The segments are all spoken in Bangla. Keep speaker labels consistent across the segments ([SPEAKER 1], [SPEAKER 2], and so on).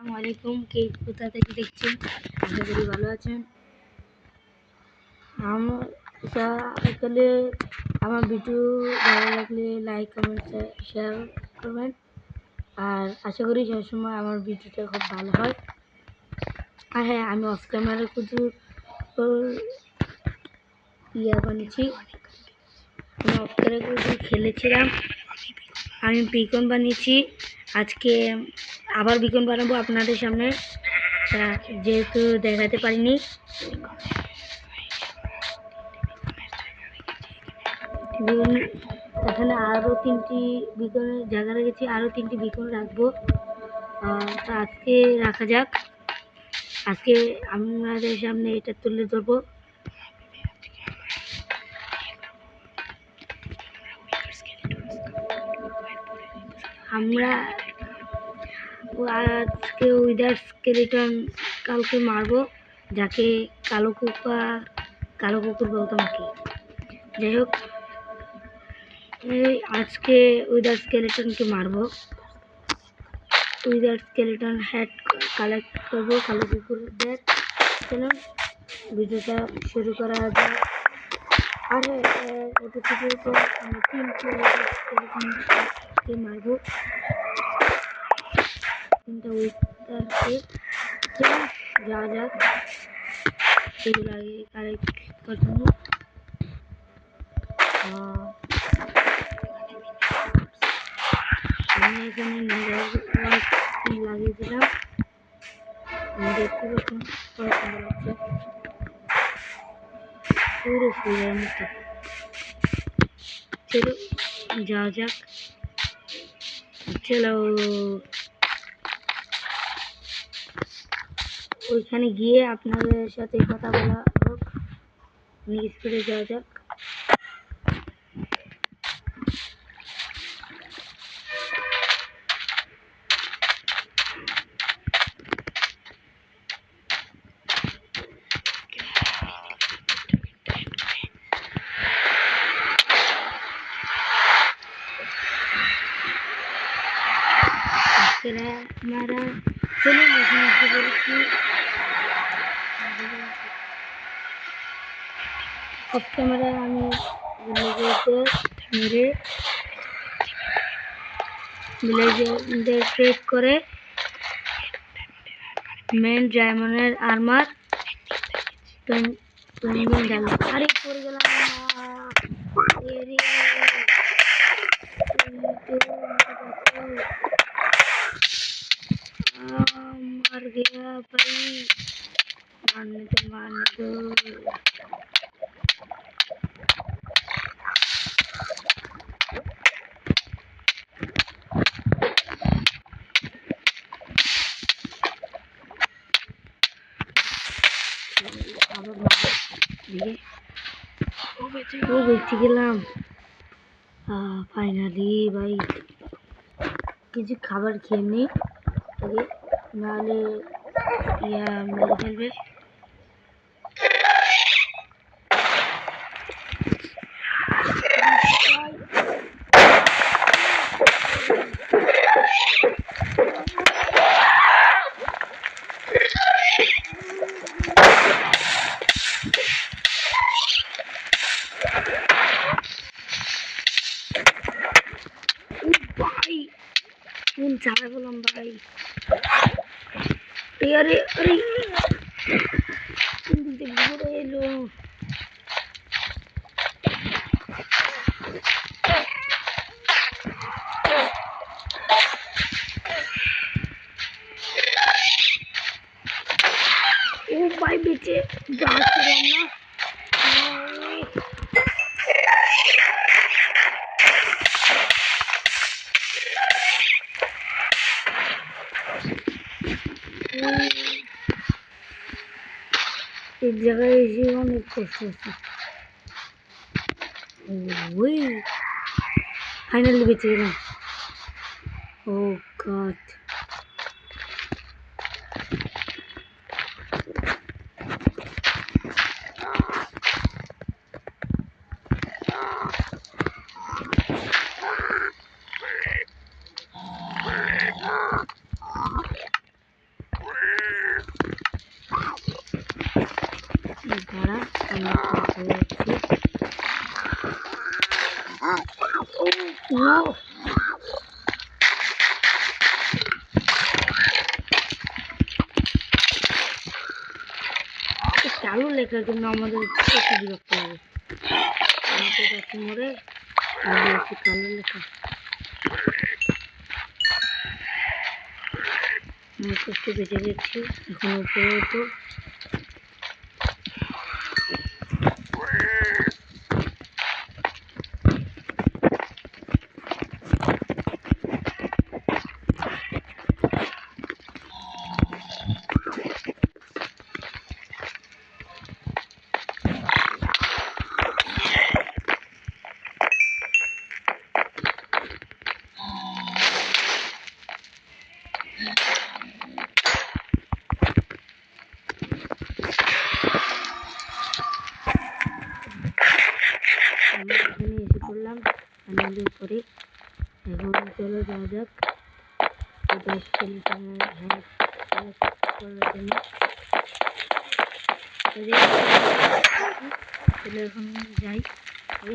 [SPEAKER 1] আসসালামু আলাইকুম। কে কোথা থেকে দেখছেন? আশা করি ভালো আছেন। এখানে আমার ভিডিও ভালো লাগলে লাইক কমেন্ট শেয়ার করবেন। আর আশা করি সবসময় আমার ভিডিওটা খুব ভালো হয়। আর হ্যাঁ, আমি অফ ক্যামেরা কিছু বানিয়েছি। আমি অফ ক্যামেরা কিছু খেলেছিলাম। আমি বিকন বানিয়েছি। আজকে আবার বিকন বানাবো আপনাদের সামনে, যেহেতু দেখাতে পারিনি। এখানে আরও 3টি বিকনের জায়গা রেখেছি, আরও 3টি বিকন রাখবো। তো আজকে রাখা যাক। আজকে আপনাদের সামনে এটা তুলে ধরবো। আমরা আজকে উইদার স্কেলিটন কালকে মারবো, যাকে কালো কুকুর বলতাম কি। যাই হোক, আজকে উইদার স্কেলিটনকে মারবো। উইদার স্কেলিটন হেড কালেক্ট করবো কালো কুকুরদের। চলুন ভিডিওটা শুরু করা যাক। আর ওটা থেকে আমি 3টে স্কেলিটনকে মারবো, 3টা উইদারকে। চলুন যাওয়া যাক এগুলো আগে কালেক্ট করার জন্য। আমি এখানে লাগিয়ে দিলাম। দেখতে পাচ্ছেন কত সুন্দর লাগছে, পুরো ফুলের মতো। চলো যাওয়া যাক। চলো ওইখানে গিয়ে আপনাদের সাথে কথা বলা হোক। স্পিডে যাওয়া যাক। हमारा चलो অফ ক্যামেরায় আমি মেরে ভিলেজদের ট্রেড করে মেন ডায়মন্ডের আর্মার গেল। আরে পড়ে গেলাম मर गया भाई, मारने दो। ও বেঁচে গেলাম ফাইনালি। ভাই কিছু খাবার খেয়ে নিই আগে, নাহলে মেরে ফেলবে। भाई चारा बोलम भाई, अरे अरे एलो ओ भाई बेचे जाছিলাম না। एक जगह एसे অনেক কষ্ট হচ্ছে। ওই ফাইনালি বেঁচে গেলাম। ও গড, কালো লেখার জন্য আমাদের প্রচুর বিরক্ত লাগে। আমাদের গাছে মরে একটু কালো লেখা আমার কষ্ট বেঁচে গেছি। এখন উপরে তো আমরা এখানে এসে পড়লাম প্যানেলের উপরে। এখন চলো যাওয়া যাক করার জন্য। চলো এখন যাই।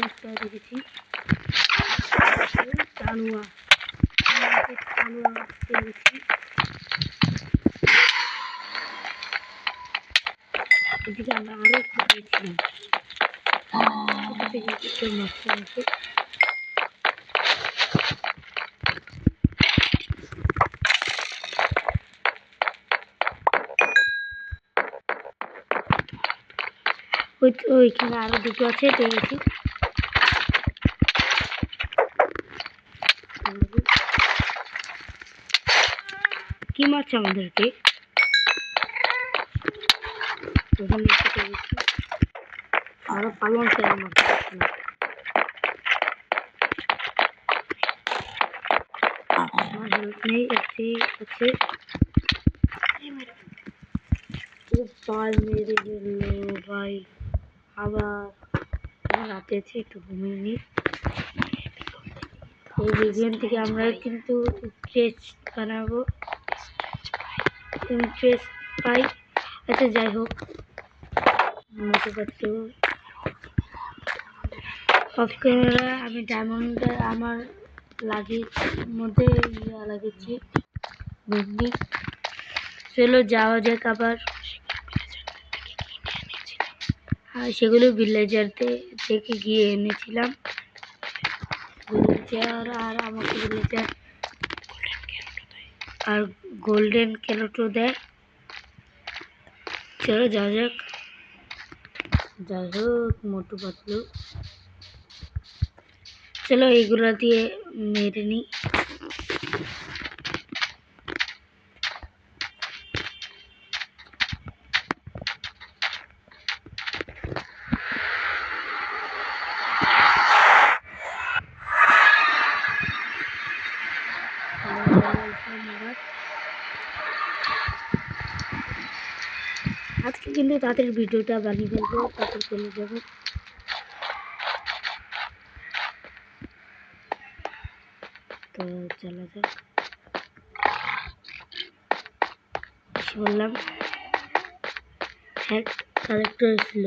[SPEAKER 1] একটা দেখেছি কালুয়া কালুয়া পেয়েছি। এদিকে আমরা আরো একটু পেয়েছিলাম মস্ত আছে। ওইখানে আরো দুটো আছে পেয়েছি। কি মারছে আমাদেরকে? আরো পালন চাই মারছে আমার হেল্প নেই। আছে পাল মেরে গেল ভাই। আবার রাতে আছে একটু ঘুমিয়ে নি। এই ভিডিও থেকে আমরা কিন্তু স্ট্রেচ বানাবো, ইন্টারেস্ট পাই। আচ্ছা যাই হোক, মতো করতে অফ ক্যামেরা আমি ডায়মন্ড আমার লাগিয়ে মধ্যে লাগিয়েছি বুঝলি। চলো যাওয়া যাক আবার। আর সেগুলো ভিলেজার থেকে গিয়ে এনেছিলাম। ভিলেজার আর আমাকে ভিলেজার আর গোল্ডেন ক্যারোটও দেয়। চলো যাওয়া যাক। যাই হোক মোটু পাতলু, চলো এইগুলো দিয়ে মেরে নিই। আজকে কিন্তু তাদের ভিডিওটা বানিয়ে ফেলবো, তারপর চলে যাবো। তো চলা যাক। বললাম হ্যাক কালেক্টর ছিল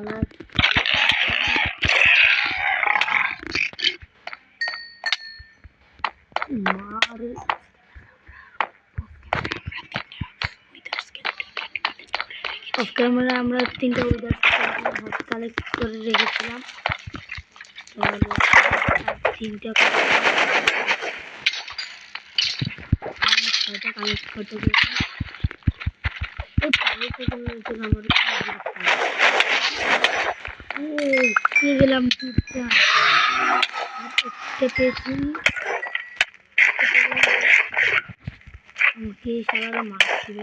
[SPEAKER 1] মার। অফ ক্যামেরা আমরা 3টা উইদার কালেক্ট করে রেখেছিলাম। তাহলে 3টা কালেক্ট করতে গেছি। গেলাম পেয়েছি। আমাকে সবাই মারছিল।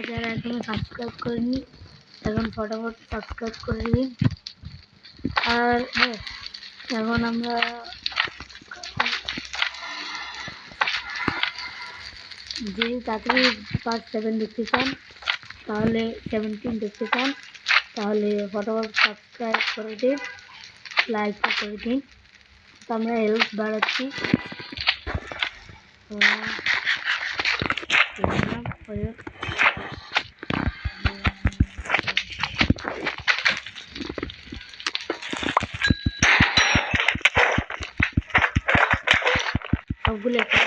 [SPEAKER 1] যারা এখনো সাবস্ক্রাইব করেনি এখন ফটাফট সাবস্ক্রাইব করে দিন। আর হ্যাঁ, এখন আমরা যদি তাড়াতাড়ি পার্ট 7 দেখতে চান, তাহলে 17 দেখতে চান, তাহলে ফটাফট সাবস্ক্রাইব করে দিন, লাইক করে দিন। তো আমরা হেল্প বাড়াচ্ছি। সবগুলো একটা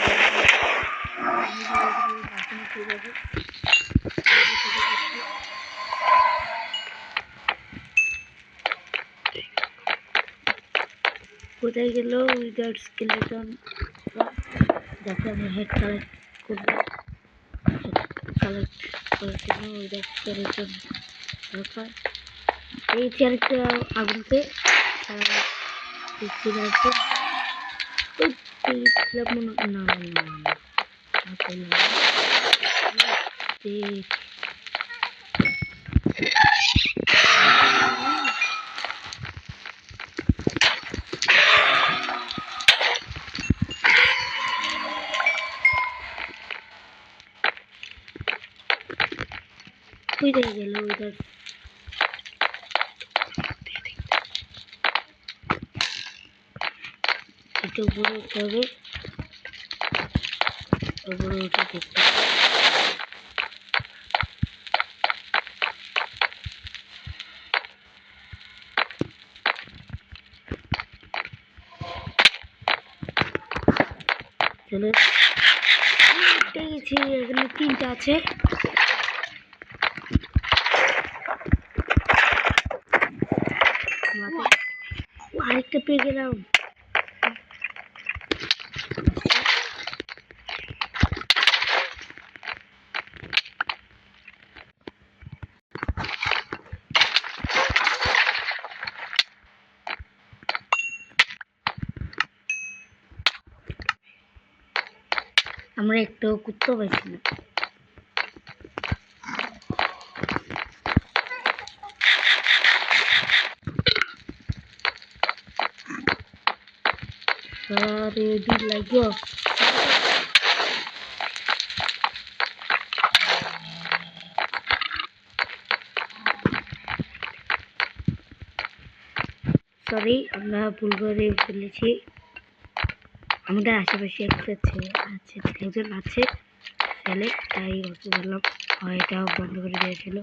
[SPEAKER 1] কোথায় গেল উইদাউট স্কেলেটন, যাতে আমরা হেড কালেক্ট করবো, কালেক্ট করার জন্য উইদাউট স্কেলেটন দরকার। এই চেয়ারটা আগুনকে কোথায় গেল উইদাউট এটা উপরে উঠতে হবে, উপরে উঠে দেখতে চলে উঠে গেছি। এখানে 3টা আছে, আরেকটা পেয়ে গেলাম। আমরা একটু কুত্তা পাইছি না। রেডি লাগো, সরি আমরা ভুল করে ফেলেছি। আমাদের আশেপাশে একজন আছে ছেলে, তাই ওকে বললাম এটাও বন্ধ করে দিয়েছিল।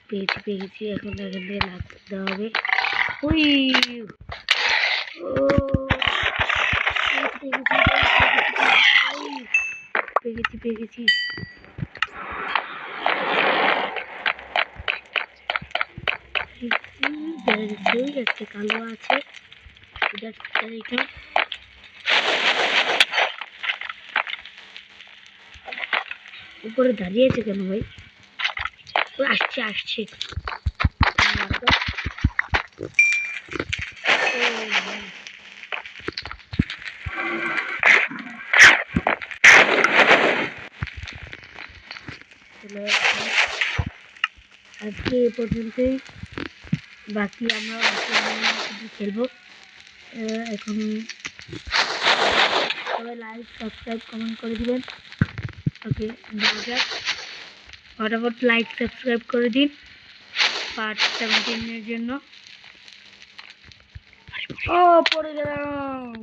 [SPEAKER 1] পেয়ে গেছি, এখন এখান থেকে লাগতে দেওয়া হবে। ওই পেয়ে গেছি। একটা কালো আছে, উপরে দাঁড়িয়ে আছে কেন ভাই? আসছে আজকে এ পর্যন্তই, বাকি আমরা খেলবো। এখন সবাই লাইক সাবস্ক্রাইব কমেন্ট করে দিবেন। ওকে ফটাফট লাইক সাবস্ক্রাইব করে দিন পার্ট 17 এর জন্য। ও পড়ে গেলাম।